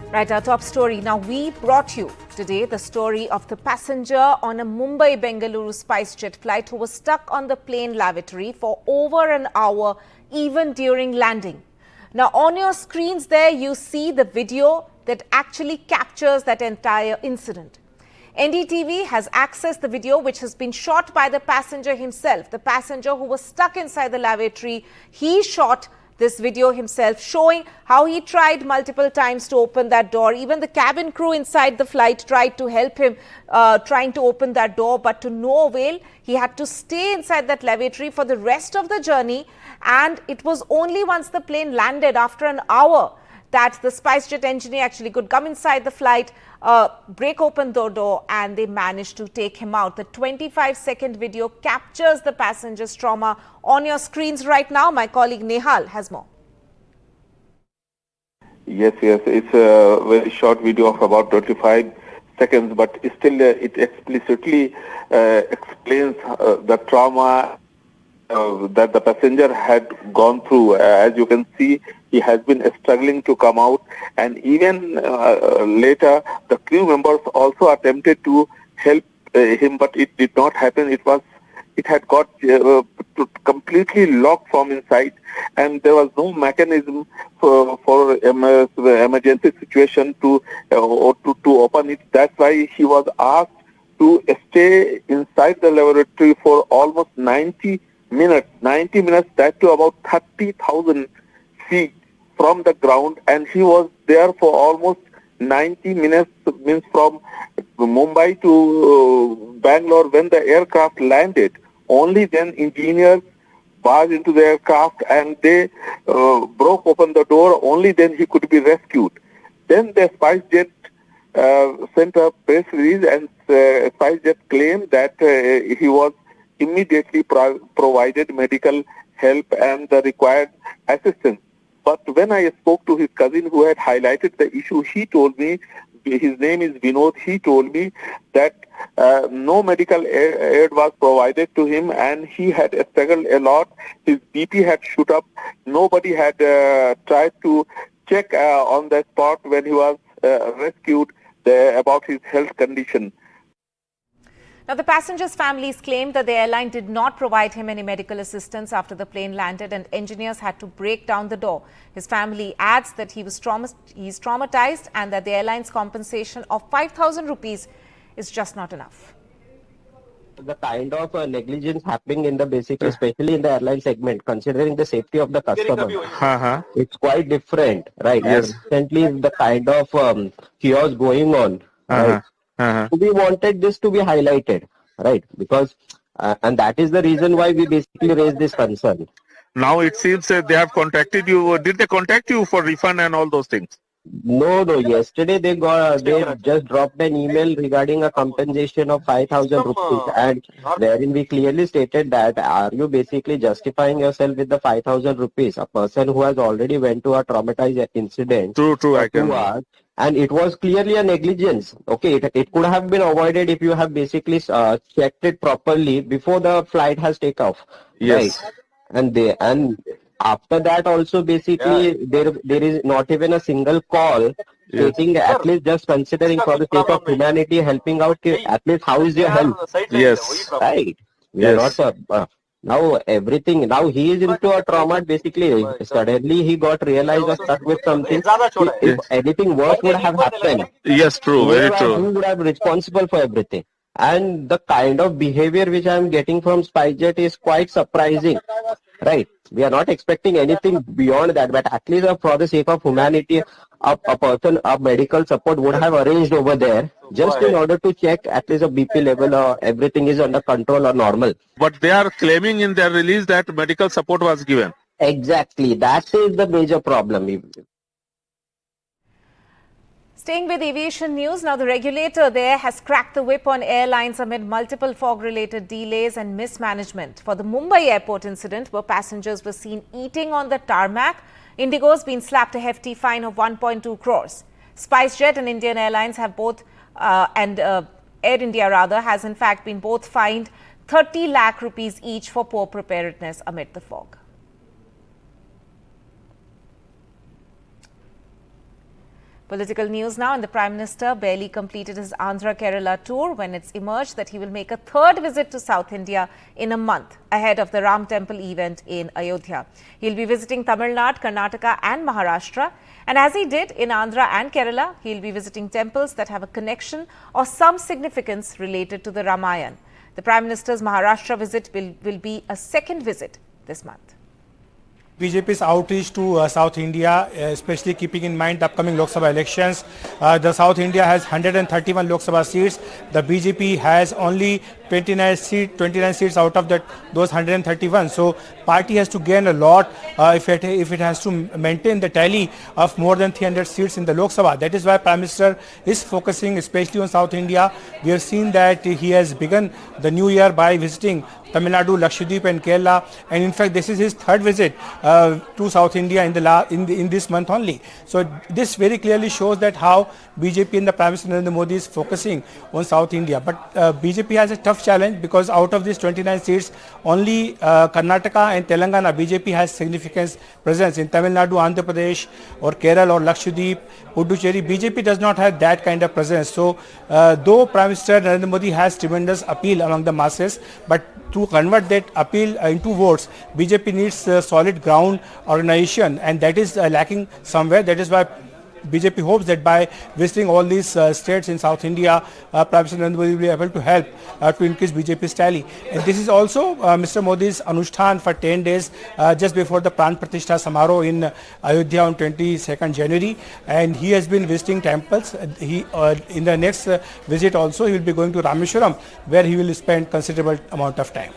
Right, our top story. Now, we brought you today the story of the passenger on a Mumbai-Bengaluru SpiceJet flight who was stuck on the plane lavatory for over an hour, even during landing. Now, on your screens there, you see the video that actually captures that entire incident. NDTV has accessed the video, which has been shot by the passenger himself. The passenger who was stuck inside the lavatory, he shot this video himself, showing how he tried multiple times to open that door. Even the cabin crew inside the flight tried to help him trying to open that door, but to no avail. He had to stay inside that lavatory for the rest of the journey, and it was only once the plane landed after an hour that the SpiceJet engineer actually could come inside the flight, break open the door, and they managed to take him out. The 25-second video captures the passenger's trauma. On your screens right now, my colleague Nehal has more. Yes, it's a very short video of about 25 seconds, but still it explicitly explains the trauma that the passenger had gone through. As you can see, he has been struggling to come out, and even later the crew members also attempted to help him, but it did not happen. It had got completely locked from inside, and there was no mechanism for emergency situation to open it. That's why he was asked to stay inside the laboratory for almost 90 minutes, that to about 30,000 feet from the ground, and he was there for almost 90 minutes, means from Mumbai to Bangalore. When the aircraft landed, only then engineers barged into the aircraft and they broke open the door. Only then he could be rescued. Then the SpiceJet sent a press release, and SpiceJet claimed that he was immediately provided medical help and the required assistance. But when I spoke to his cousin who had highlighted the issue, he told me, his name is Vinod, he told me that no medical aid was provided to him, and he had struggled a lot. His BP had shoot up. Nobody had tried to check on the spot when he was rescued about his health condition. Now, the passenger's families claimed that the airline did not provide him any medical assistance after the plane landed, and engineers had to break down the door. His family adds that he's traumatized, and that the airline's compensation of 5,000 rupees is just not enough. The kind of negligence happening in the basically, especially in the airline segment, considering the safety of the customer, it's quite different, right? Yes. And recently, the kind of chaos going on, right? We wanted this to be highlighted, right? Because, and that is the reason why we basically raised this concern. Now it seems that they have contacted you. Did they contact you for refund and all those things? No. Yesterday they just dropped an email regarding a compensation of 5,000 rupees, and wherein we clearly stated that are you basically justifying yourself with the 5,000 rupees? A person who has already went to a traumatized incident. True. I can. And it was clearly a negligence. Okay, it could have been avoided if you have basically checked it properly before the flight has taken off. Yes. Right? And after that also basically there is not even a single call stating at least just considering for the sake of humanity helping out, at least how is your health? Yes. Right. We are not now everything, now he is into a trauma basically. Suddenly he got realized or stuck with something. If anything worse would have happened. Yes, true, very true. Who would have responsible for everything? And the kind of behavior which I am getting from SpiceJet is quite surprising, right? We are not expecting anything beyond that, but at least for the sake of humanity, a person, a medical support would have arranged over there just in order to check at least a BP level or everything is under control or normal. But they are claiming in their release that medical support was given. Exactly. That is the major problem. Staying with aviation news, now the regulator there has cracked the whip on airlines amid multiple fog-related delays and mismanagement. For the Mumbai airport incident, where passengers were seen eating on the tarmac, Indigo has been slapped a hefty fine of 1.2 crores. SpiceJet and Indian Airlines have both, Air India rather, has in fact been both fined 30 lakh rupees each for poor preparedness amid the fog. Political news now, and the Prime Minister barely completed his Andhra-Kerala tour when it's emerged that he will make a third visit to South India in a month ahead of the Ram Temple event in Ayodhya. He'll be visiting Tamil Nadu, Karnataka and Maharashtra. And as he did in Andhra and Kerala, he'll be visiting temples that have a connection or some significance related to the Ramayana. The Prime Minister's Maharashtra visit will be a second visit this month. BJP's outreach to South India, especially keeping in mind the upcoming Lok Sabha elections. The South India has 131 Lok Sabha seats. The BJP has only 29 seats out of those 131. So party has to gain a lot if it has to maintain the tally of more than 300 seats in the Lok Sabha. That is why Prime Minister is focusing especially on South India. We have seen that he has begun the new year by visiting Tamil Nadu, Lakshadweep and Kerala, and in fact this is his third visit to South India in this month only. So this very clearly shows that how BJP and the Prime Minister Narendra Modi is focusing on South India. But BJP has a tough challenge because out of these 29 seats, only Karnataka and Telangana BJP has significant presence. In Tamil Nadu, Andhra Pradesh or Kerala or Lakshadweep, Puducherry, BJP does not have that kind of presence. So though Prime Minister Narendra Modi has tremendous appeal among the masses, but to convert that appeal into votes, BJP needs solid ground organization, and that is lacking somewhere. That is why BJP hopes that by visiting all these states in South India, Prime Minister Narendra Modi will be able to help to increase BJP's tally. And this is also Mr. Modi's Anushthan for 10 days just before the Pran Pratishtha Samaroh in Ayodhya on 22nd January. And he has been visiting temples. In the next visit also, he will be going to Rameshwaram, where he will spend considerable amount of time.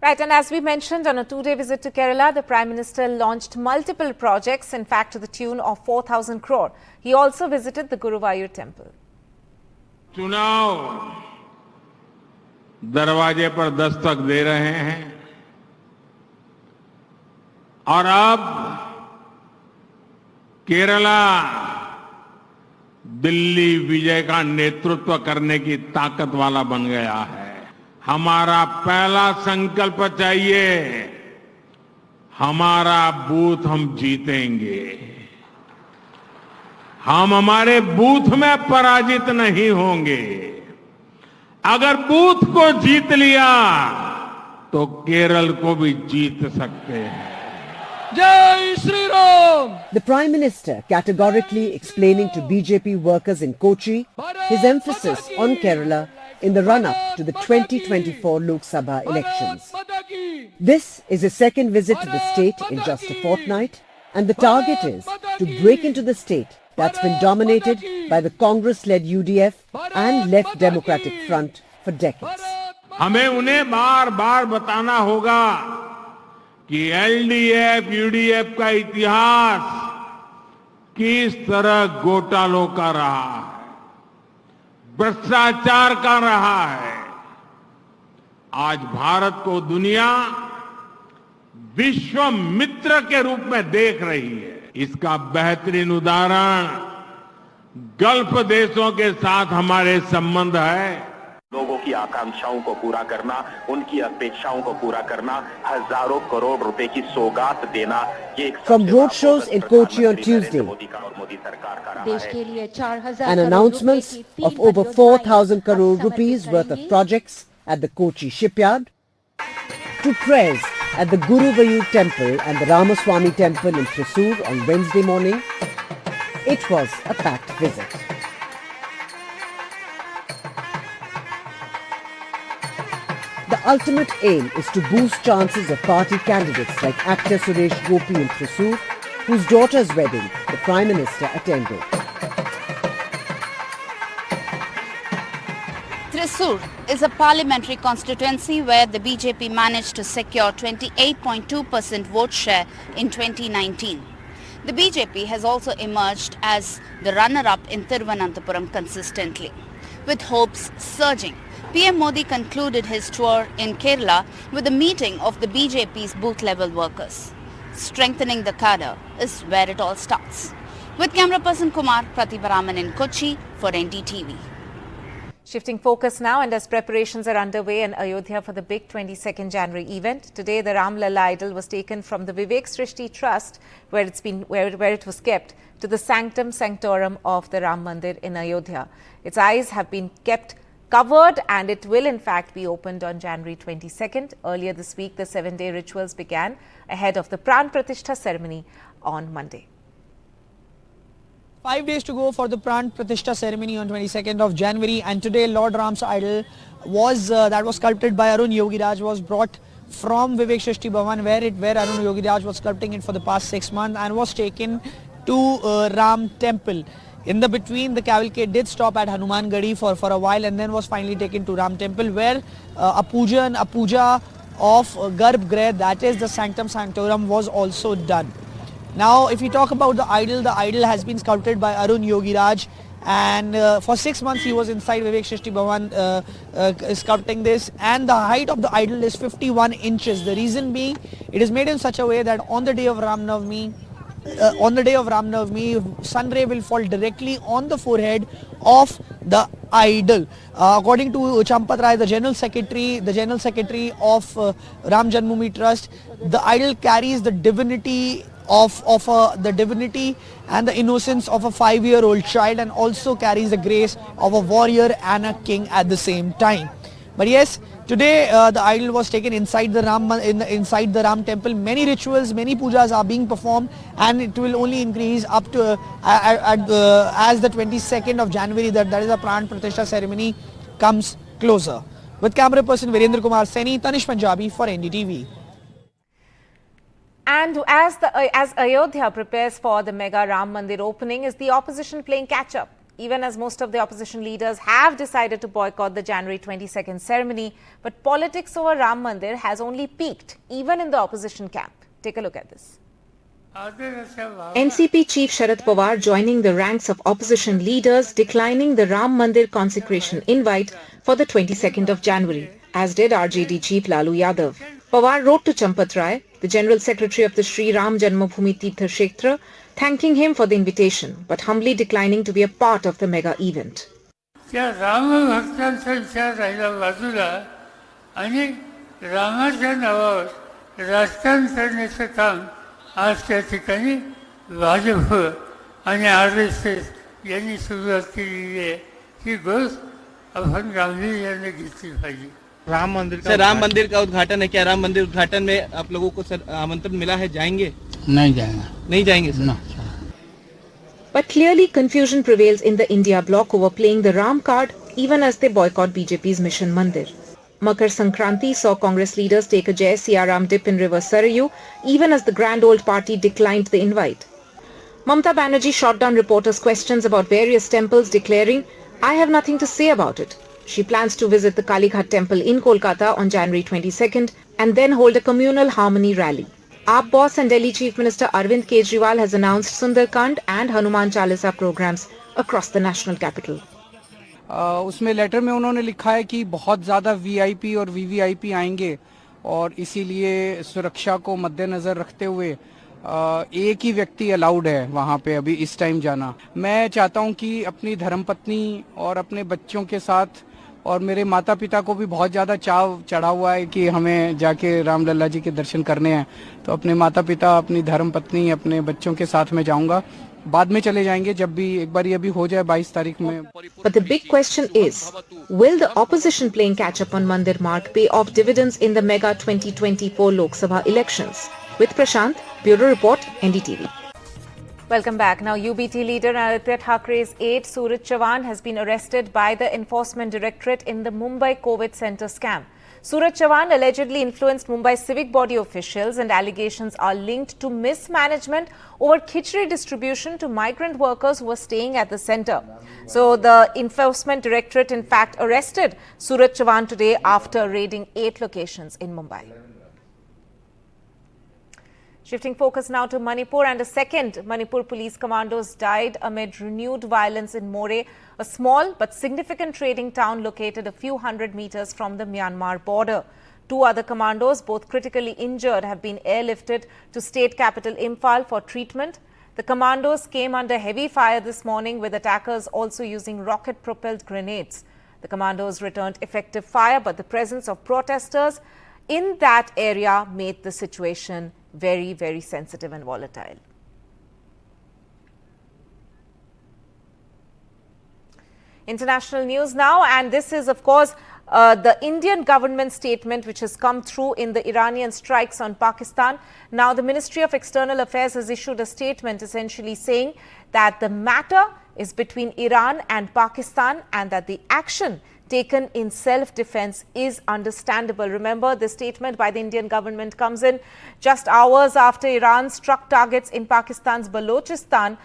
Right, and as we mentioned, on a two-day visit to Kerala, the Prime Minister launched multiple projects, in fact to the tune of 4,000 crore. He also visited the Guruvayur temple. चुनाव दरवाजे पर दस्तक दे रहे हैं और अब केरला दिल्ली विजय का नेतृत्व करने की ताकत वाला बन गया है। हमारा पहला संकल्प चाहिए, हमारा बूथ हम जीतेंगे। हम हमारे बूथ में पराजित नहीं होंगे। अगर बूथ को जीत लिया तो केरल को भी जीत सकते हैं। Jai Shri Ram! The Prime Minister categorically explaining to BJP workers in Kochi his emphasis on Kerala in the run-up to the 2024 Lok Sabha elections. This is his second visit to the state in just a fortnight, and the target is to break into the state that's been dominated by the Congress-led UDF and Left Democratic Front for decades. हमें उन्हें बार-बार बताना होगा कि LDF, UDF का इतिहास किस तरह घोटालों का रहा है, भ्रष्टाचार का रहा है। आज भारत को दुनिया विश्व मित्र के रूप में देख रही है। इसका बेहतरीन उदाहरण गल्फ देशों के साथ हमारे संबंध है। लोगों की आकांक्षाओं को पूरा करना, उनकी अपेक्षाओं को पूरा करना, हजारों करोड़ रुपए की सौगात देना, ये एक From roadshows in Kochi on Tuesday, and announcements of over 4,000 crore rupees worth of projects at the Kochi shipyard, to prayers at the Guruvayur temple and the Ramaswamy temple in Thrissur on Wednesday morning, it was a packed visit. The ultimate aim is to boost chances of party candidates like actor Suresh Gopi in Thrissur, whose daughter's wedding the Prime Minister attended. Thrissur is a parliamentary constituency where the BJP managed to secure 28.2% vote share in 2019. The BJP has also emerged as the runner-up in Thiruvananthapuram consistently. With hopes surging, PM Modi concluded his tour in Kerala with a meeting of the BJP's booth-level workers. Strengthening the cadre is where it all starts. With camera person Kumar, Pratibha Raman in Kochi for NDTV. Shifting focus now, and as preparations are underway in Ayodhya for the big 22nd January event, today the Ram Lalla idol was taken from the Vivek Srishti Trust, where it was kept, to the sanctum sanctorum of the Ram Mandir in Ayodhya. Its eyes have been kept covered, and it will in fact be opened on January 22nd. Earlier this week, the 7-day rituals began ahead of the Pran Pratishtha ceremony on Monday. 5 days to go for the Pran Pratishtha ceremony on 22nd of January, and today Lord Ram's idol was that was sculpted by Arun Yogiraj was brought from Vivek Srishti Bhavan, where Arun Yogiraj was sculpting it for the past 6 months, and was taken to Ram Temple. In the between, the cavalcade did stop at Hanuman Gadi for a while, and then was finally taken to Ram Temple, where a puja of Garbh Grah, that is the sanctum sanctorum, was also done. Now, if we talk about the idol has been sculpted by Arun Yogiraj, and for 6 months he was inside Vivek Srishti Bhavan sculpting this, and the height of the idol is 51 inches. The reason being, it is made in such a way that on the day of Ram Navami, sun ray will fall directly on the forehead of the idol. According to Champat Rai, the general secretary of Ram Janmabhoomi Trust, the idol carries the divinity the divinity and the innocence of a 5-year-old child, and also carries the grace of a warrior and a king at the same time. But yes, today the idol was taken inside the Ram temple. Many rituals, many pujas are being performed, and it will only increase up to as the 22nd of January, that is the Pran Pratishtha ceremony, comes closer. With camera person Virendra Kumar Seni, Tanish Punjabi for NDTV. And as Ayodhya prepares for the mega Ram Mandir opening, is the opposition playing catch-up? Even as most of the opposition leaders have decided to boycott the January 22nd ceremony, but politics over Ram Mandir has only peaked, even in the opposition camp. Take a look at this. NCP Chief Sharad Pawar joining the ranks of opposition leaders declining the Ram Mandir consecration invite for the 22nd of January, as did RJD Chief Lalu Yadav. Pawar wrote to Champat Rai, the General Secretary of the Sri Ram Janmabhoomi Tirtha Kshetra, thanking him for the invitation, but humbly declining to be a part of the mega event. आज त्या ठिकाणी भाजप आणि RSS यांनी सुरुवात केलेली आहे ही गोष्ट आपण गांभीर्याने घेतली पाहिजे. राम मंदिर का उद्घाटन है, क्या राम मंदिर उद्घाटन में आप लोगों को सर आमंत्रण मिला है, जाएंगे? नहीं जाएंगे sir. No. But clearly confusion prevails in the India bloc over playing the Ram card, even as they boycott BJP's Mission Mandir. Makar Sankranti saw Congress leaders take a Jai Sea Ram dip in River Sarayu, even as the Grand Old Party declined the invite. Mamata Banerjee shot down reporters' questions about various temples, declaring, "I have nothing to say about it." She plans to visit the Kalighat temple in Kolkata on January 22nd and then hold a communal harmony rally. AAP boss and Delhi Chief Minister Arvind Kejriwal has announced Sundarkand and Hanuman Chalisa programs across the national capital. उसमें letter में उन्होंने लिखा है कि बहुत ज़्यादा VIP और VVIP आएंगे, और इसीलिए सुरक्षा को मद्देनज़र रखते हुए एक ही व्यक्ति अलाउड है वहाँ पे अभी इस टाइम जाना. मैं चाहता हूँ कि अपनी धर्मपत्नी और अपने बच्चों के साथ, और मेरे माता पिता को भी बहुत ज़्यादा चाव चढ़ा हुआ है कि हमें जाके राम लल्ला जी के दर्शन करने हैं, तो अपने माता पिता, अपनी धर्मपत्नी, अपने बच्चों के साथ में जाऊँगा. बाद में चले जाएंगे जब भी एक बार ये भी हो जाए 22 तारीख में. But the big question is, will the opposition playing catch-up on Mandir Marg pay off dividends in the mega 2024 Lok Sabha elections? With Prashant, Bureau Report, NDTV. Welcome back. Now, UBT leader Aditya Thakere's aide Surat Chawan has been arrested by the Enforcement Directorate in the Mumbai COVID Centre scam. Surat Chawan allegedly influenced Mumbai's civic body officials, and allegations are linked to mismanagement over khichdi distribution to migrant workers who were staying at the centre. So, the Enforcement Directorate in fact arrested Surat Chawan today after raiding 8 locations in Mumbai. Shifting focus now to Manipur, and a second Manipur police commandos died amid renewed violence in More, a small but significant trading town located a few hundred meters from the Myanmar border. 2 other commandos, both critically injured, have been airlifted to state capital Imphal for treatment. The commandos came under heavy fire this morning, with attackers also using rocket-propelled grenades. The Commandos returned effective fire, but the presence of protesters in that area made the situation very, very sensitive and volatile. International news now, and this is, of course, the Indian government statement which has come through in the Iranian strikes on Pakistan. Now, the Ministry of External Affairs has issued a statement essentially saying that the matter is between Iran and Pakistan and that the action taken in self-defense is understandable. Remember, the statement by the Indian government comes in just hours after Iran struck targets in Pakistan's Balochistan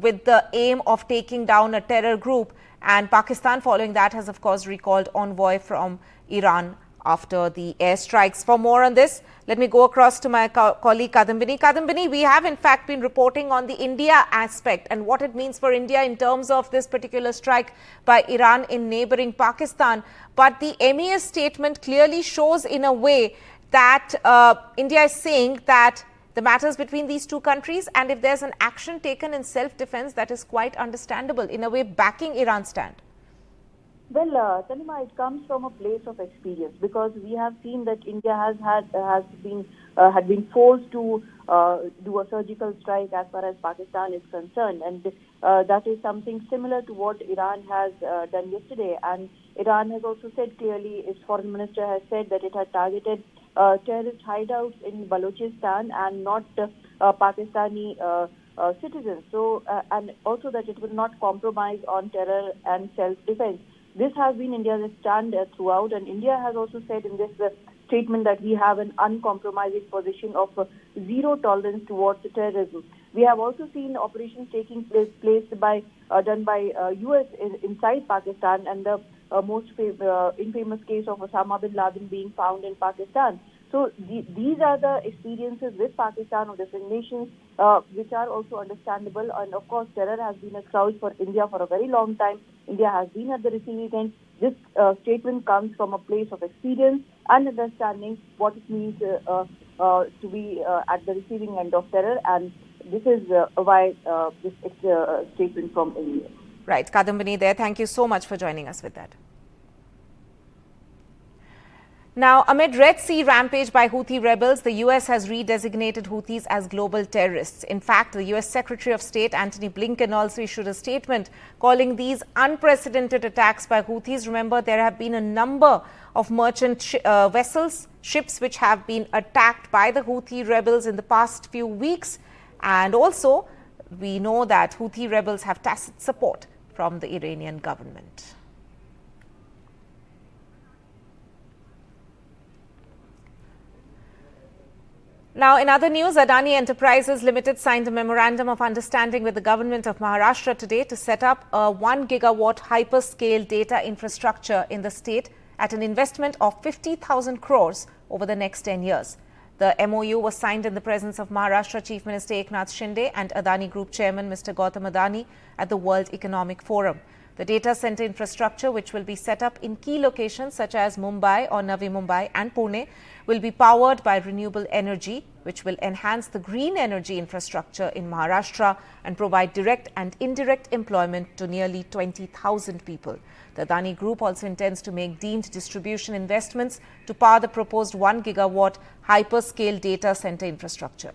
with the aim of taking down a terror group. And Pakistan, following that, has of course recalled envoy from Iran after the airstrikes. For more on this, let me go across to my colleague Kadambini. Kadambini, we have in fact been reporting on the India aspect and what it means for India in terms of this particular strike by Iran in neighboring Pakistan. But the MES statement clearly shows in a way that India is saying that the matters between these two countries, and if there's an action taken in self-defense, that is quite understandable, in a way backing Iran's stand. Well, Tanima, it comes from a place of experience, because we have seen that India had been forced to do a surgical strike as far as Pakistan is concerned, and that is something similar to what Iran has done yesterday. And Iran has also said clearly, its foreign minister has said that it had targeted terrorist hideouts in Balochistan and not Pakistani citizens. So, and also that it will not compromise on terror and self-defense. This has been India's stand throughout, and India has also said in this statement that we have an uncompromising position of zero tolerance towards terrorism. We have also seen operations taking place done by US inside Pakistan, and the most infamous case of Osama bin Laden being found in Pakistan. So these are the experiences with Pakistan or different nations which are also understandable. And of course, terror has been a scourge for India for a very long time. India has been at the receiving end. This statement comes from a place of experience and understanding what it means to be at the receiving end of terror. And this is why this statement from India. Right. Kadambini there. Thank you so much for joining us with that. Now, amid Red Sea rampage by Houthi rebels, the US has redesignated Houthis as global terrorists. In fact, the US Secretary of State Antony Blinken also issued a statement calling these unprecedented attacks by Houthis. Remember, there have been a number of merchant vessels, ships which have been attacked by the Houthi rebels in the past few weeks. And also, we know that Houthi rebels have tacit support from the Iranian government. Now, in other news, Adani Enterprises Limited signed a memorandum of understanding with the government of Maharashtra today to set up a 1 gigawatt hyperscale data infrastructure in the state at an investment of 50,000 crores over the next 10 years. The MOU was signed in the presence of Maharashtra Chief Minister Eknath Shinde and Adani Group Chairman Mr. Gautam Adani at the World Economic Forum. The data center infrastructure, which will be set up in key locations such as Mumbai or Navi Mumbai and Pune, will be powered by renewable energy, which will enhance the green energy infrastructure in Maharashtra and provide direct and indirect employment to nearly 20,000 people. The Adani Group also intends to make deemed distribution investments to power the proposed 1 gigawatt hyperscale data center infrastructure.